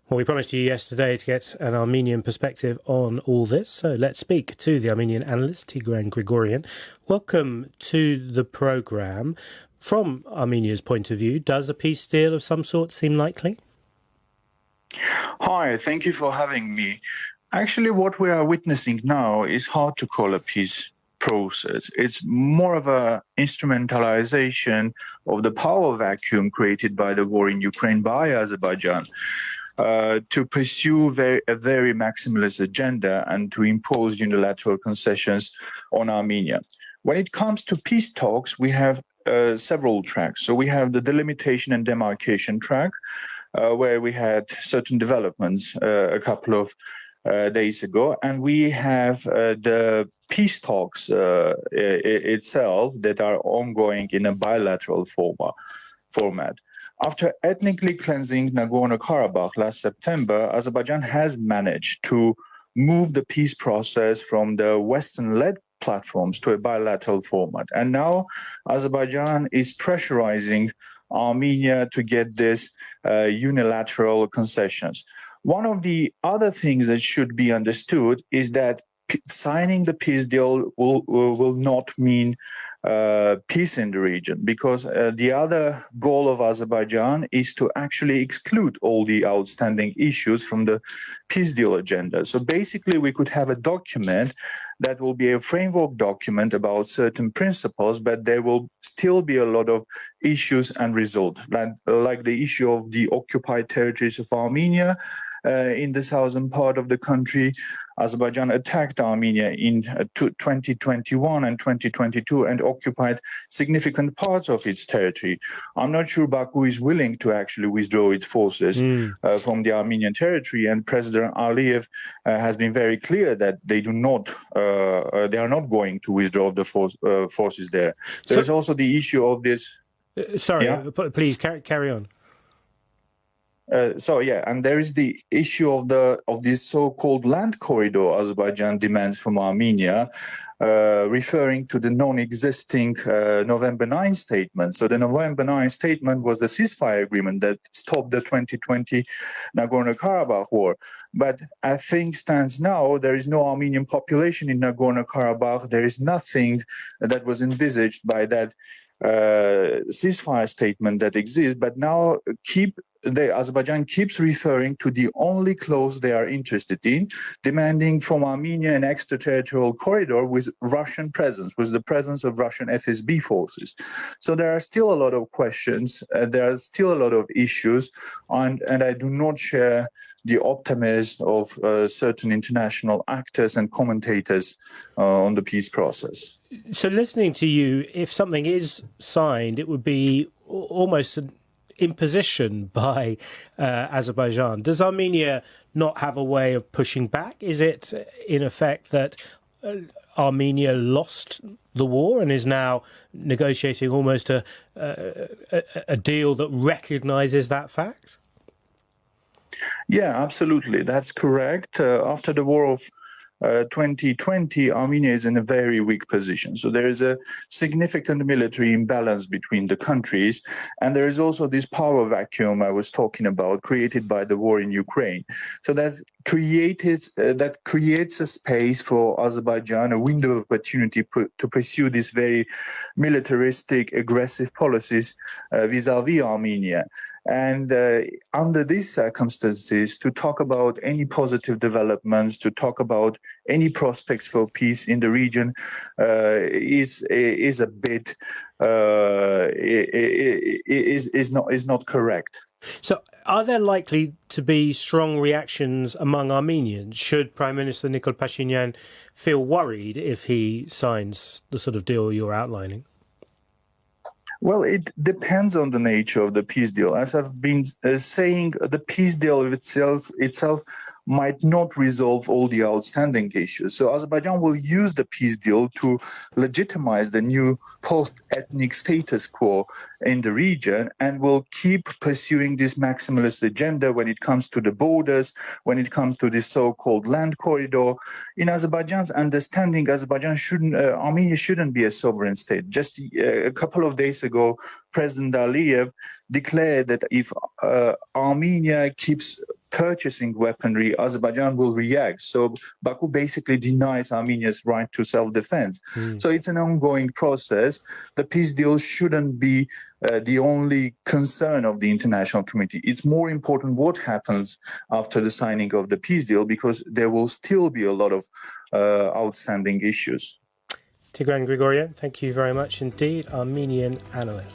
Well, we promised you yesterday to get an Armenian perspective on all this, so let's speak to the Armenian analyst, Tigran Grigoryan. Welcome to the programme. From Armenia's point of view, does a peace deal of some sort seem likely? Hi, thank you for having me. Actually, what we are witnessing now is hard to call a peace process. It's more of an instrumentalization of the power vacuum created by the war in Ukraine by Azerbaijan. To pursue a very maximalist agenda and to impose unilateral concessions on Armenia. When it comes to peace talks, we have several tracks. So we have the delimitation and demarcation track, where we had certain developments a couple of days ago, and we have the peace talks itself that are ongoing in a bilateral format. After ethnically cleansing Nagorno-Karabakh last September, Azerbaijan has managed to move the peace process from the Western-led platforms to a bilateral format. And now Azerbaijan is pressurizing Armenia to get this unilateral concessions. One of the other things that should be understood is that signing the peace deal will not mean peace in the region, because the other goal of Azerbaijan is to actually exclude all the outstanding issues from the peace deal agenda. So basically we could have a document that will be a framework document about certain principles, but there will still be a lot of issues unresolved, like the issue of the occupied territories of Armenia in the southern part of the country. Azerbaijan attacked Armenia in 2021 and 2022 and occupied significant parts of its territory. I'm not sure Baku is willing to actually withdraw its forces from the Armenian territory, and President Aliyev has been very clear that they are not going to withdraw the forces there. There's also the issue of this. Please carry on. And there is the issue of this so-called land corridor Azerbaijan demands from Armenia, referring to the non-existing November 9 statement. So the November 9 statement was the ceasefire agreement that stopped the 2020 Nagorno-Karabakh war. But as things stands now, there is no Armenian population in Nagorno-Karabakh. There is nothing that was envisaged by that ceasefire statement that exists, but now Azerbaijan keeps referring to the only clause they are interested in, demanding from Armenia an extraterritorial corridor with Russian presence, with the presence of Russian FSB forces. So there are still a lot of questions, there are still a lot of issues, and I do not share the optimism of certain international actors and commentators on the peace process. So listening to you, if something is signed, it would be almost an imposition by Azerbaijan. Does Armenia not have a way of pushing back? Is it in effect that Armenia lost the war and is now negotiating almost a deal that recognises that fact? Yeah, absolutely. That's correct. After the war of 2020, Armenia is in a very weak position. So there is a significant military imbalance between the countries. And there is also this power vacuum I was talking about, created by the war in Ukraine. So that creates a space for Azerbaijan, a window of opportunity to pursue these very militaristic, aggressive policies vis-à-vis Armenia. And under these circumstances, to talk about any positive developments, to talk about any prospects for peace in the region is a bit is not correct. So, are there likely to be strong reactions among Armenians? Should Prime Minister Nikol Pashinyan feel worried if he signs the sort of deal you're outlining? Well, it depends on the nature of the peace deal. As I've been saying, the peace deal itself might not resolve all the outstanding issues. So Azerbaijan will use the peace deal to legitimize the new post-ethnic status quo in the region and will keep pursuing this maximalist agenda when it comes to the borders, when it comes to this so-called land corridor. In Azerbaijan's understanding, Armenia shouldn't be a sovereign state. Just a couple of days ago, President Aliyev declared that if Armenia keeps purchasing weaponry, Azerbaijan will react. So Baku basically denies Armenia's right to self-defense. So it's an ongoing process. The peace deal shouldn't be the only concern of the international community. It's more important what happens after the signing of the peace deal, because there will still be a lot of outstanding issues. Tigran Grigoryan, thank you very much indeed, Armenian analyst.